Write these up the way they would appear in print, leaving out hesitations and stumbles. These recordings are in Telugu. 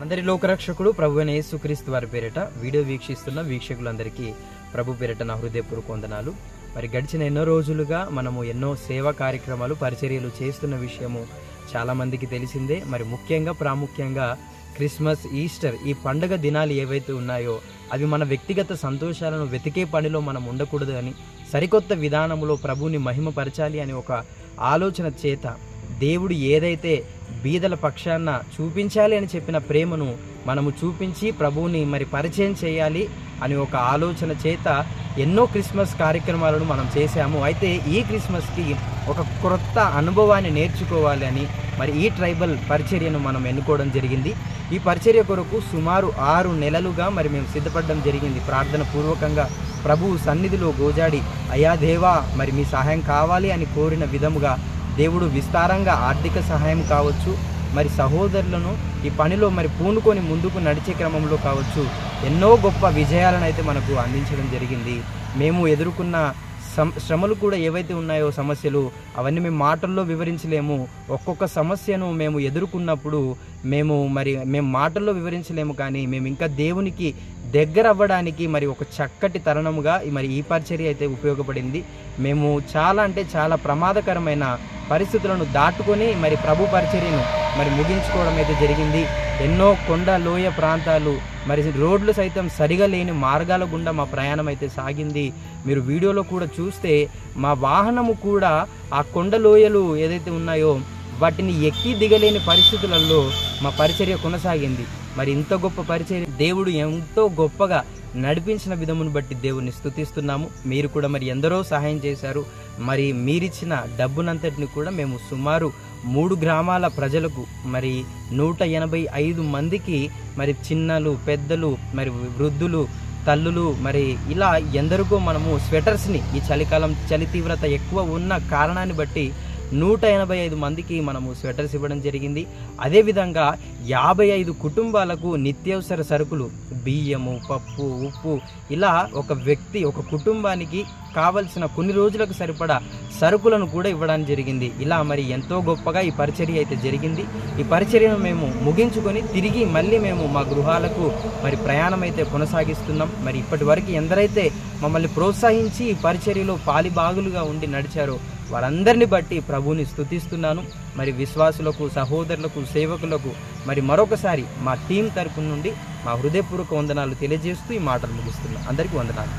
అందరి లోకరక్షకుడు ప్రభువైన యేసుక్రీస్తు వారి పేరిట వీడియో వీక్షిస్తున్న వీక్షకులందరికీ ప్రభు పేరిట నా హృదయపూర్వక వందనాలు. మరి గడిచిన ఎన్నో రోజులుగా మనము ఎన్నో సేవా కార్యక్రమాలు పరిచర్యలు చేస్తున్న విషయము చాలామందికి తెలిసిందే. మరి ముఖ్యంగా ప్రాముఖ్యంగా క్రిస్మస్, ఈస్టర్ ఈ పండుగ దినాలు ఏవైతే ఉన్నాయో అవి మన వ్యక్తిగత సంతోషాలను వెతికే పనిలో మనం ఉండకూడదు అని, సరికొత్త విధానంలో ప్రభువుని మహిమపరచాలి అని ఒక ఆలోచన చేత దేవుడు ఏదైతే బీదల పక్షాన చూపించాలి అని చెప్పిన ప్రేమను మనము చూపించి ప్రభువుని మరి పరిచయం చేయాలి అని ఒక ఆలోచన చేత ఎన్నో క్రిస్మస్ కార్యక్రమాలను మనం చేశాము. అయితే ఈ క్రిస్మస్కి ఒక క్రొత్త అనుభవాన్ని నేర్చుకోవాలి అని మరి ఈ ట్రైబల్ పరిచర్యను మనం ఎన్నుకోవడం జరిగింది. ఈ పరిచర్య కొరకు సుమారు 6 నెలలుగా మరి మేము సిద్ధపడడం జరిగింది. ప్రార్థన పూర్వకంగా ప్రభువు సన్నిధిలో గోజాడి, అయ్యా దేవా మరి మీ సహాయం కావాలి అని కోరిన విధముగా దేవుడు విస్తారంగా ఆర్థిక సహాయం కావచ్చు, మరి సహోదరులను ఈ పనిలో మరి పూనుకొని ముందుకు నడిచే క్రమంలో కావచ్చు ఎన్నో గొప్ప విజయాలను అయితే మనకు అందించడం జరిగింది. మేము ఎదుర్కొన్న శ్రమలు కూడా ఏవైతే ఉన్నాయో సమస్యలు అవన్నీ మేము మాటల్లో వివరించలేము. ఒక్కొక్క సమస్యను మేము ఎదుర్కొన్నప్పుడు మేము మాటల్లో వివరించలేము, కానీ మేము ఇంకా దేవునికి దగ్గర అవ్వడానికి మరి ఒక చక్కటి తరుణముగా మరి ఈ పరిచర్య అయితే ఉపయోగపడింది. మేము చాలా అంటే చాలా ప్రమాదకరమైన పరిస్థితులను దాటుకొని మరి ప్రభు పరిచర్యను మరి ముగించుకోవడం అయితే జరిగింది. ఎన్నో కొండ లోయ ప్రాంతాలు, మరి రోడ్లు సైతం సరిగా లేని మార్గాల గుండా మా ప్రయాణం అయితే సాగింది. మీరు వీడియోలో కూడా చూస్తే మా వాహనము కూడా ఆ కొండ లోయలు ఏదైతే ఉన్నాయో వాటిని ఎక్కి దిగలేని పరిస్థితులలో మా పరిచర్య కొనసాగింది. మరి ఇంత గొప్ప పరిచర్య దేవుడు ఎంతో గొప్పగా నడిపించిన విధమును బట్టి దేవుని స్తుతిస్తున్నాము. మీరు కూడా మరి ఎందరో సహాయం చేశారు. మరి మీరిచ్చిన డబ్బునంతటిని కూడా మేము సుమారు 3 గ్రామాల ప్రజలకు మరి 185 మందికి మరి చిన్నలు, పెద్దలు, మరి వృద్ధులు, తల్లులు, మరి ఇలా ఎందరికో మనము స్వెటర్స్ని ఈ చలికాలం చలి తీవ్రత ఎక్కువ ఉన్న కారణాన్ని బట్టి 185 మందికి మనము స్వెటర్స్ ఇవ్వడం జరిగింది. అదేవిధంగా 55 కుటుంబాలకు నిత్యావసర సరుకులు, బియ్యము, పప్పు, ఉప్పు, ఇలా ఒక కుటుంబానికి కావలసిన కొన్ని రోజులకు సరిపడా సరుకులను కూడా ఇవ్వడానికి జరిగింది. ఇలా మరి ఎంతో గొప్పగా ఈ పరిచర్య అయితే జరిగింది. ఈ పరిచర్యను మేము ముగించుకొని తిరిగి మళ్ళీ మేము మా గృహాలకు మరి ప్రయాణం అయితే కొనసాగిస్తున్నాం. మరి ఇప్పటి వరకు ఎందరైతే మమ్మల్ని ప్రోత్సహించి ఈ పరిచర్యలో పాలిభాగులుగా ఉండి నడిచారో వారందరిని బట్టి ప్రభువుని స్తుతిస్తున్నాను. మరి విశ్వాసులకు, సహోదరులకు, సేవకులకు మరి మరొకసారి మా టీం తరపు నుండి మా హృదయపూర్వక వందనాలు తెలియజేస్తూ ఈ మాటలు ముగిస్తున్నాను. అందరికీ వందనాలు.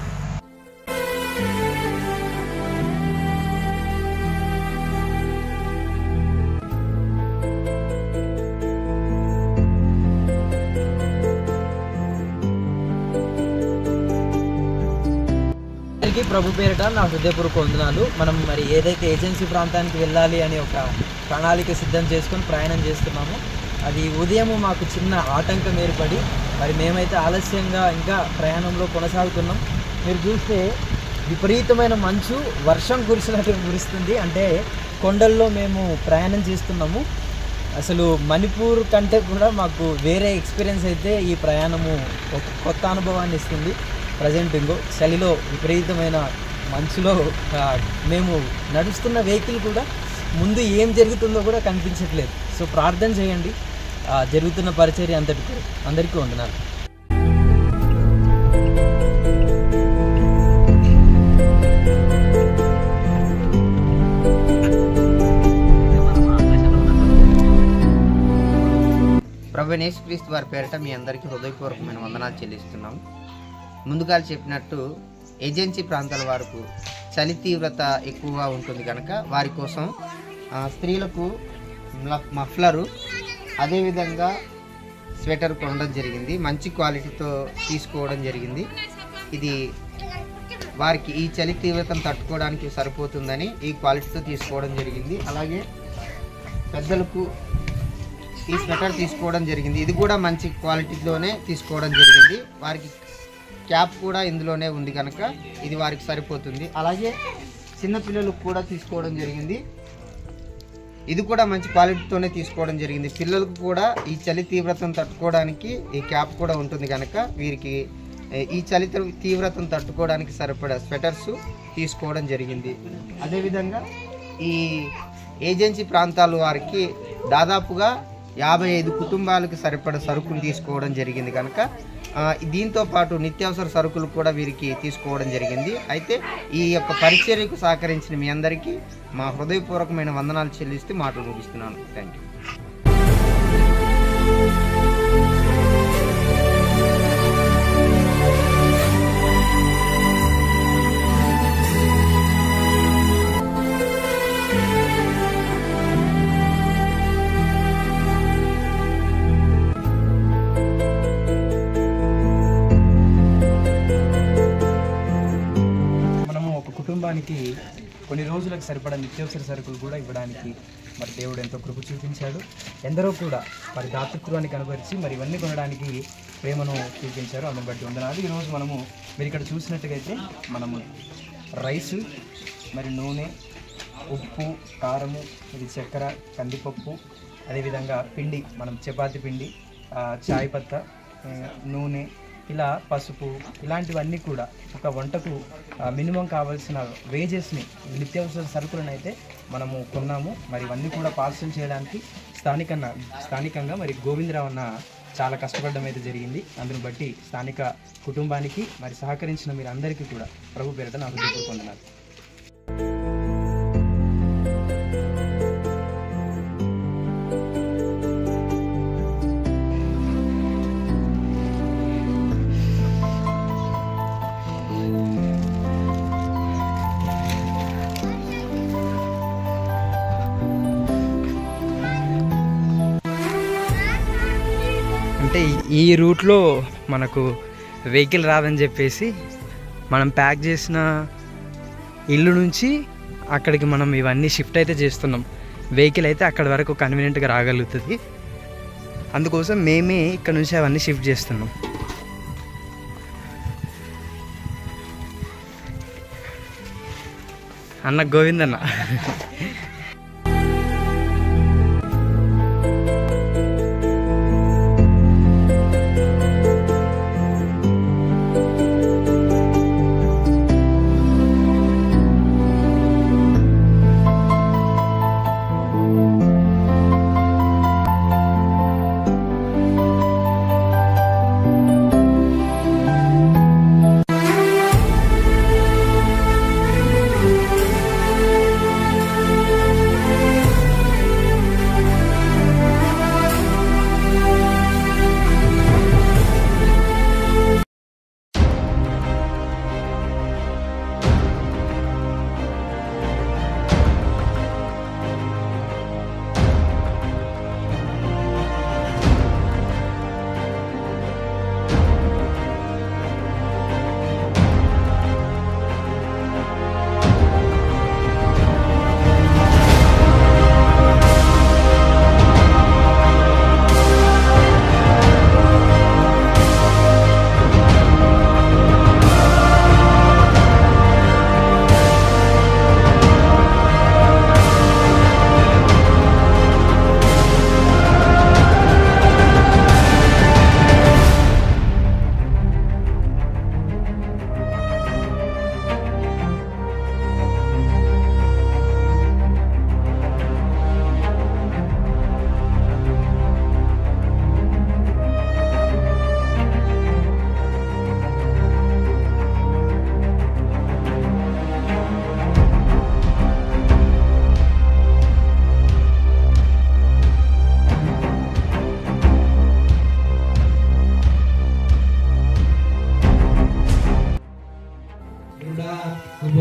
ప్రభు పేరిట నా హృదయపూర్వక వందనాలు. మనం మరి ఏదైతే ఏజెన్సీ ప్రాంతానికి వెళ్ళాలి అని ఒక ప్రణాళిక సిద్ధం చేసుకొని ప్రయాణం చేస్తున్నామో అది ఉదయం మాకు చిన్న ఆటంకం ఏర్పడి మరి మేమైతే ఆలస్యంగా ఇంకా ప్రయాణంలో కొనసాగుతున్నాం. మీరు చూస్తే విపరీతమైన మంచు, వర్షం కురిసినట్టు కురుస్తుంది. అంటే కొండల్లో మేము ప్రయాణం చేస్తున్నాము. అసలు మణిపూర్ కంటే కూడా మాకు వేరే ఎక్స్పీరియన్స్ అయితే ఈ ప్రయాణము ఒక కొత్త అనుభవాన్ని ఇస్తుంది. ప్రజెంట్ ఇంకో చలిలో విపరీతమైన మంచులో మేము నడుస్తున్న వెహికల్ కూడా ముందు ఏం జరుగుతుందో కూడా కనిపించట్లేదు. సో ప్రార్థన చేయండి జరుగుతున్న పరిచర్య అందరికీ వందనాలు. ప్రభువైన యేసుక్రీస్తు వారి పేరిట మీ అందరికీ హృదయపూర్వకమైన వందనాలు చెల్లిస్తున్నాం. ముందుగా చెప్పినట్టు ఏజెన్సీ ప్రాంతాల వరకు చలి తీవ్రత ఎక్కువగా ఉంటుంది కనుక వారి కోసం స్త్రీలకు మఫ్లరు, అదేవిధంగా స్వెటర్ కొనడం జరిగింది. మంచి క్వాలిటీతో తీసుకోవడం జరిగింది. ఇది వారికి ఈ చలి తీవ్రతను తట్టుకోవడానికి సరిపోతుందని ఈ క్వాలిటీతో తీసుకోవడం జరిగింది. అలాగే పెద్దలకు ఈ స్వెటర్ తీసుకోవడం జరిగింది. ఇది కూడా మంచి క్వాలిటీలోనే తీసుకోవడం జరిగింది. వారికి క్యాప్ కూడా ఇందులోనే ఉంది కనుక ఇది వారికి సరిపోతుంది. అలాగే చిన్నపిల్లలకు కూడా తీసుకోవడం జరిగింది. ఇది కూడా మంచి క్వాలిటీతోనే తీసుకోవడం జరిగింది. పిల్లలకు కూడా ఈ చలి తీవ్రతను తట్టుకోవడానికి ఈ క్యాప్ కూడా ఉంటుంది కనుక వీరికి ఈ చలి తీవ్రతను తట్టుకోవడానికి సరిపడా స్వెటర్స్ తీసుకోవడం జరిగింది. అదేవిధంగా ఈ ఏజెన్సీ ప్రాంతాల వారికి దాదాపుగా 55 కుటుంబాలకు సరిపడ సరుకులు తీసుకోవడం జరిగింది కనుక దీంతో పాటు నిత్యావసర సరుకులు కూడా వీరికి తీసుకోవడం జరిగింది. అయితే ఈ యొక్క పరిచర్యకు సహకరించిన మీ అందరికీ మా హృదయపూర్వకమైన వందనాలు చెల్లిస్తూ మాటలు ముగిస్తున్నాను. Thank you. కుటుంబానికి కొన్ని రోజులకు సరిపడా నిత్యావసర సరుకులు కూడా ఇవ్వడానికి మరి దేవుడు ఎంతో కృప చూపించాడు. ఎందరో కూడా మరి దాతృత్వాన్ని కనబరిచి మరి ఇవన్నీ కొనడానికి ప్రేమను చూపించారు. అందుని బట్టి వందనాలు. ఈరోజు మీరు ఇక్కడ చూసినట్టుగైతే మనము రైసు, మరి నూనె, ఉప్పు, కారము, ఇది చక్కెర, కందిపప్పు, అదేవిధంగా పిండి, మనం చపాతి పిండి, చాయ్ పత్తా, నూనె, ఇలా పసుపు, ఇలాంటివన్నీ కూడా ఒక వంటకు మినిమం కావాల్సిన వేజెస్ని, నిత్యావసర సరుకులను అయితే మనము కొన్నాము. మరి ఇవన్నీ కూడా పార్సల్ చేయడానికి స్థానికంగా మరి గోవిందరావు అన్న చాలా కష్టపడడం అయితే జరిగింది. అందును బట్టి స్థానిక కుటుంబానికి మరి సహకరించిన మీరు అందరికీ కూడా ప్రభు పేరిట నా హృదయపూర్వక వందనాలు. అంటే ఈ రూట్లో మనకు వెహికల్ రాదని చెప్పేసి మనం ప్యాక్ చేసిన ఇల్లు నుంచి అక్కడికి మనం ఇవన్నీ షిఫ్ట్ అయితే చేస్తున్నాం. వెహికల్ అయితే అక్కడి వరకు కన్వీనియంట్గా రాగలుగుతుంది. అందుకోసం మేమే ఇక్కడ నుంచి అవన్నీ షిఫ్ట్ చేస్తున్నాం. అన్న గోవిందన్న.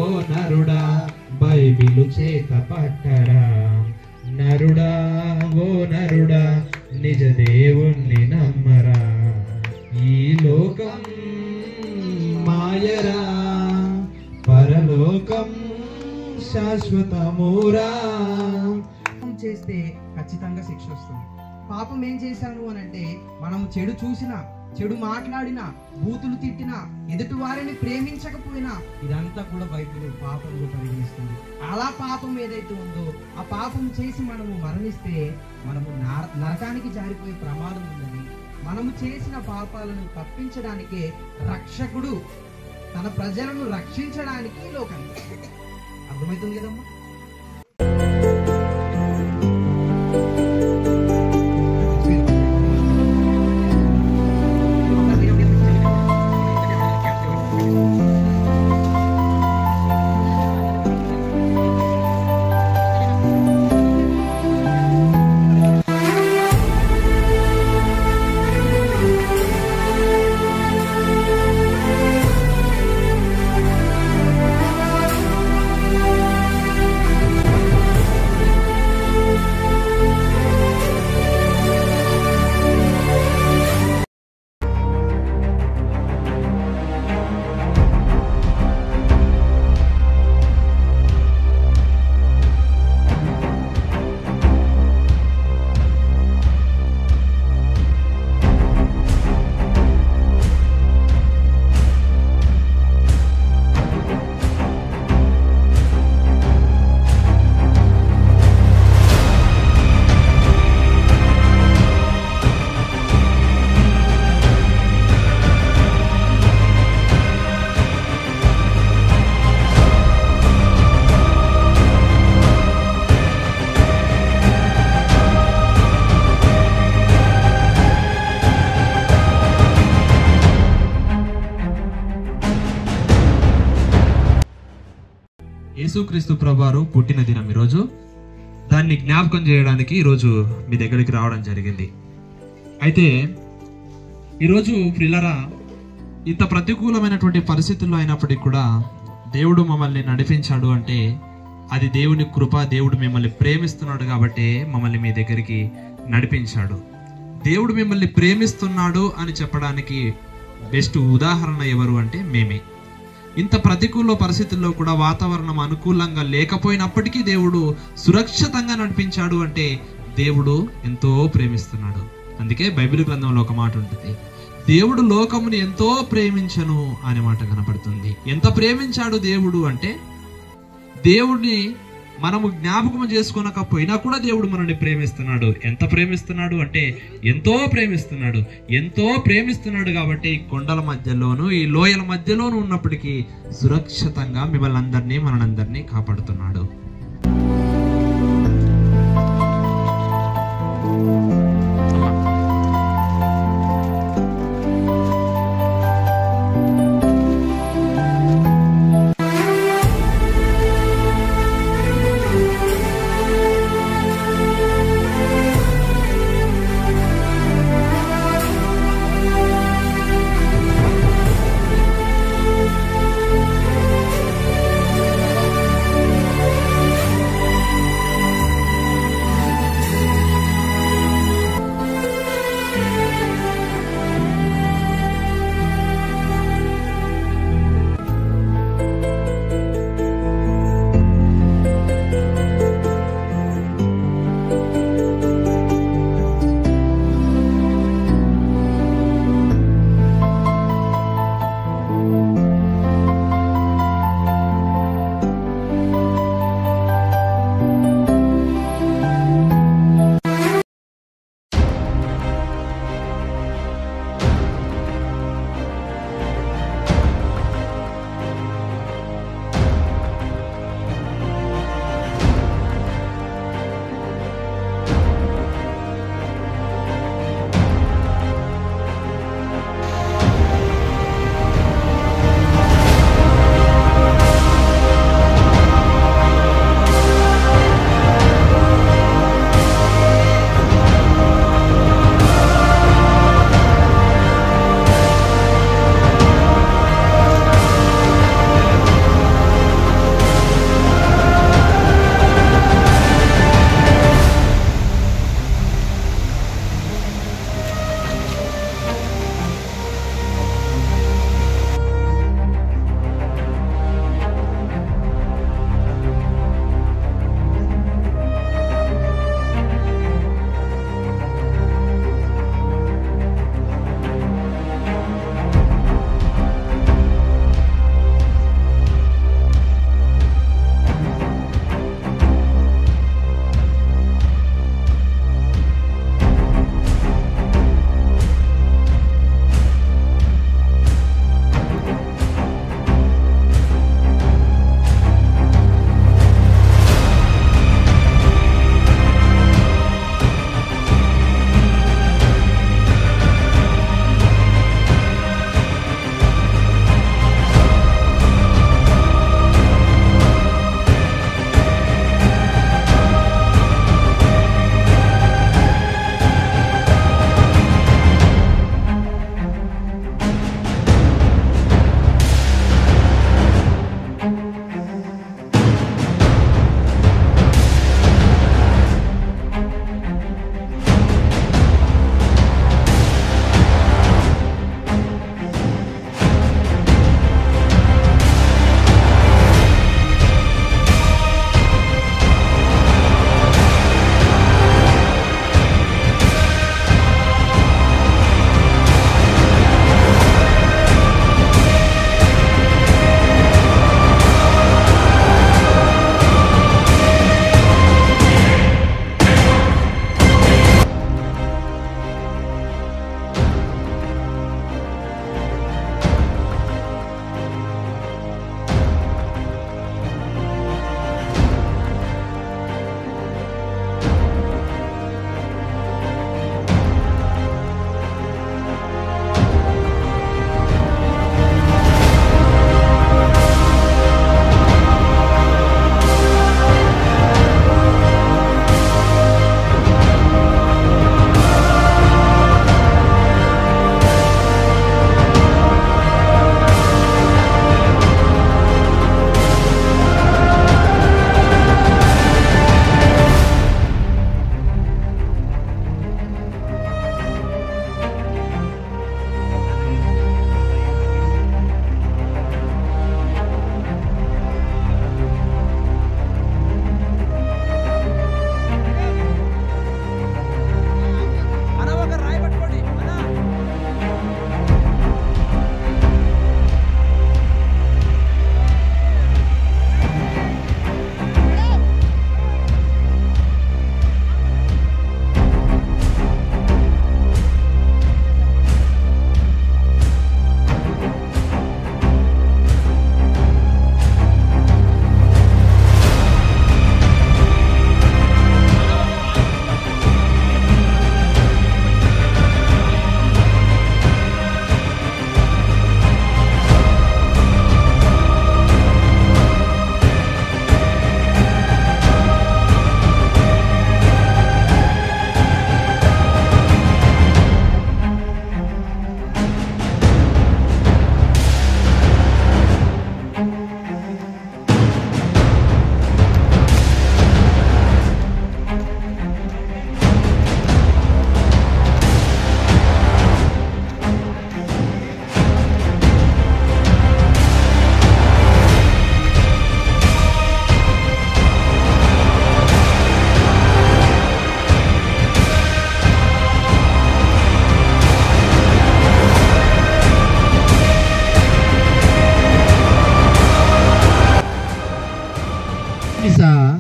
ఓ నరుడా బైబిలు చేత పట్టరా, నరుడా ఓ నరుడా నిజ దేవుణ్ణి నమ్మరా. ఈ లోకం మాయరా, పరలోకం శాశ్వతమూరా. చేస్తే ఖచ్చితంగా శిక్ష వస్తుంది. పాపం ఏం చేశాను అని అంటే, మనం చెడు చూసినా, చెడు మాట్లాడినా, బూతులు తిట్టినా, ఎదుటి వారిని ప్రేమించకపోయినా ఇదంతా కూడా బైబిల్ పాపంగా పరిగణిస్తుంది. అలా పాపం ఏదైతే ఉందో ఆ పాపం చేసి మనము మరణిస్తే మనము నరకానికి జారిపోయే ప్రమాదం ఉందని, మనము చేసిన పాపాలను తప్పించడానికే రక్షకుడు తన ప్రజలను రక్షించడానికి లోకానికి. అర్థమవుతుంది కదమ్మా? యేసుక్రీస్తు ప్రభువారు పుట్టిన దినం ఈరోజు. దాన్ని జ్ఞాపకం చేయడానికి ఈరోజు మీ దగ్గరికి రావడం జరిగింది. అయితే ఈరోజు ప్రియులారా, ఇంత ప్రతికూలమైనటువంటి పరిస్థితుల్లో అయినప్పటికీ కూడా దేవుడు మమ్మల్ని నడిపించాడు అంటే అది దేవుని కృప. దేవుడు మిమ్మల్ని ప్రేమిస్తున్నాడు కాబట్టి మమ్మల్ని మీ దగ్గరికి నడిపించాడు. దేవుడు మిమ్మల్ని ప్రేమిస్తున్నాడు అని చెప్పడానికి బెస్ట్ ఉదాహరణ ఎవరు అంటే మేమే. ఇంత ప్రతికూల పరిస్థితుల్లో కూడా వాతావరణం అనుకూలంగా లేకపోయినప్పటికీ దేవుడు సురక్షితంగా నడిపించాడు అంటే దేవుడు ఎంతో ప్రేమిస్తున్నాడు. అందుకే బైబిల్ గ్రంథంలో ఒక మాట ఉంటుంది, దేవుడు లోకముని ఎంతో ప్రేమించను అనే మాట కనపడుతుంది. ఎంత ప్రేమించాడు దేవుడు అంటే, దేవుడిని మనము జ్ఞాపకం చేసుకోనకపోయినా కూడా దేవుడు మనల్ని ప్రేమిస్తున్నాడు. ఎంత ప్రేమిస్తున్నాడు అంటే ఎంతో ప్రేమిస్తున్నాడు. ఎంతో ప్రేమిస్తున్నాడు కాబట్టి ఈ కొండల మధ్యలోను ఈ లోయల మధ్యలోను ఉన్నప్పటికీ సురక్షితంగా మిమ్మల్ని అందరినీ మనందరినీ కాపాడుతున్నాడు.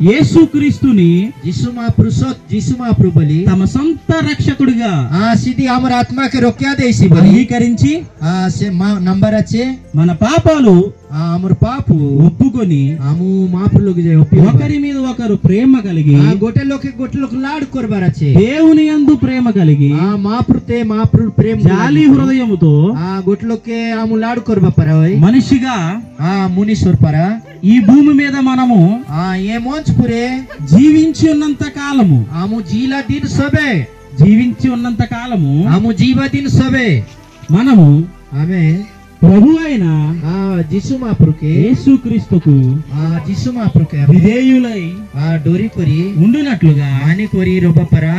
యేసుక్రీస్తుని यीशु महाप्रभु बोली తమ సొంత రక్షకుడిగా सीधी हमर आत्मा के रोकिया दे इसी बोली అంగీకరించి से नंबर अच्छे మన పాపాలు हमर पाप ఒప్పుకొని हमू माफ लोग जे ఒకరి మీద ఒకరు ప్రేమ కలిగి गोटे लोग लाड करबार अच्छे దేవుని యందు ప్రేమ కలిగి महाप्रभु प्रेम జాలి హృదయముతో गोटे लोग के हमू लाड करबा पर మనిషిగా मुनीश्वर पर ఈ భూమి మీద మనము ये मंच पुरे జీవించి ఉన్నంత కాలము हमू जीला दिन सबे జీవించి ఉన్నంత కాలము हमू जीवा दिन सबे మనము हमें ప్రభు అయిన यीशु महाप्रभु के యేసుక్రీస్తుకు यीशु महाप्रभु के విధేయులై डोरी करी ఉండునట్లుగా आने कोरी रोबा परा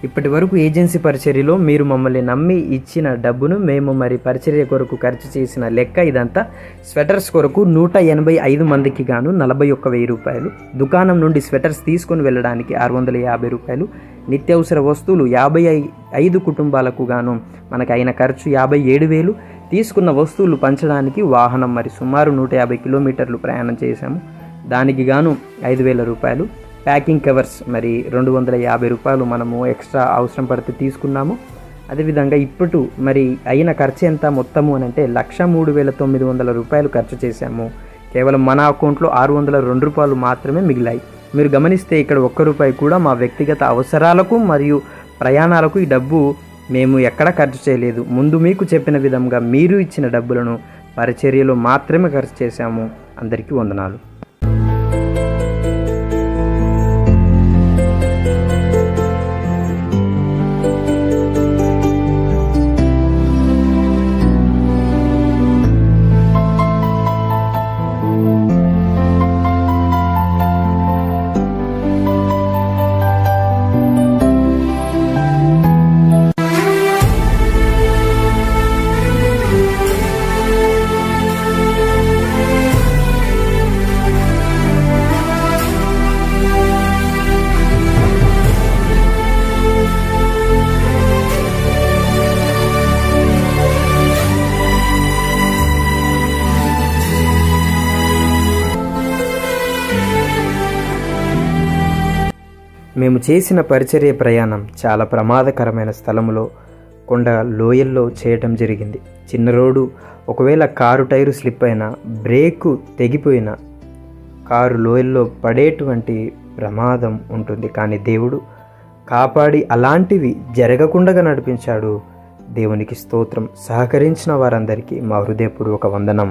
ఇప్పటి వరకు ఏజెన్సీ పరిచర్యలో మీరు మమ్మల్ని నమ్మి ఇచ్చిన డబ్బును మేము మరి పరిచర్య కొరకు ఖర్చు చేసిన లెక్క ఇదంతా. స్వెటర్స్ కొరకు 185 మందికి గాను 41,000 రూపాయలు, దుకాణం నుండి స్వెటర్స్ తీసుకుని వెళ్ళడానికి 650 రూపాయలు, నిత్యావసర వస్తువులు 55 కుటుంబాలకు గాను మనకు అయిన ఖర్చు 57,000, తీసుకున్న వస్తువులు పంచడానికి వాహనం మరి సుమారు 150 కిలోమీటర్లు ప్రయాణం చేశాము, దానికి గాను 5,000 రూపాయలు, ప్యాకింగ్ కవర్స్ మరి 250 రూపాయలు మనము ఎక్స్ట్రా అవసరం పడితే తీసుకున్నాము. అదేవిధంగా ఇప్పుడు మరి అయిన ఖర్చు ఎంత మొత్తము అని అంటే 103,900 రూపాయలు ఖర్చు చేశాము. కేవలం మన అకౌంట్లో 602 రూపాయలు మాత్రమే మిగిలాయి. మీరు గమనిస్తే ఇక్కడ 1 రూపాయి కూడా మా వ్యక్తిగత అవసరాలకు మరియు ప్రయాణాలకు ఈ డబ్బు మేము ఎక్కడ ఖర్చు చేయలేదు. ముందు మీకు చెప్పిన విధంగా మీరు ఇచ్చిన డబ్బులను పరిచర్యలో మాత్రమే ఖర్చు చేశాము. అందరికీ వందనాలు. మేము చేసిన పరిచర్య ప్రయాణం చాలా ప్రమాదకరమైన స్థలంలో కొండ లోయల్లో చేయటం జరిగింది. చిన్న రోడ్డు, ఒకవేళ కారు టైరు స్లిప్ అయినా, బ్రేకు తెగిపోయినా కారు లోయల్లో పడేటువంటి ప్రమాదం ఉంటుంది. కానీ దేవుడు కాపాడి అలాంటివి జరగకుండా నడిపించాడు. దేవునికి స్తోత్రం. సహకరించిన వారందరికీ మా హృదయపూర్వక వందనం.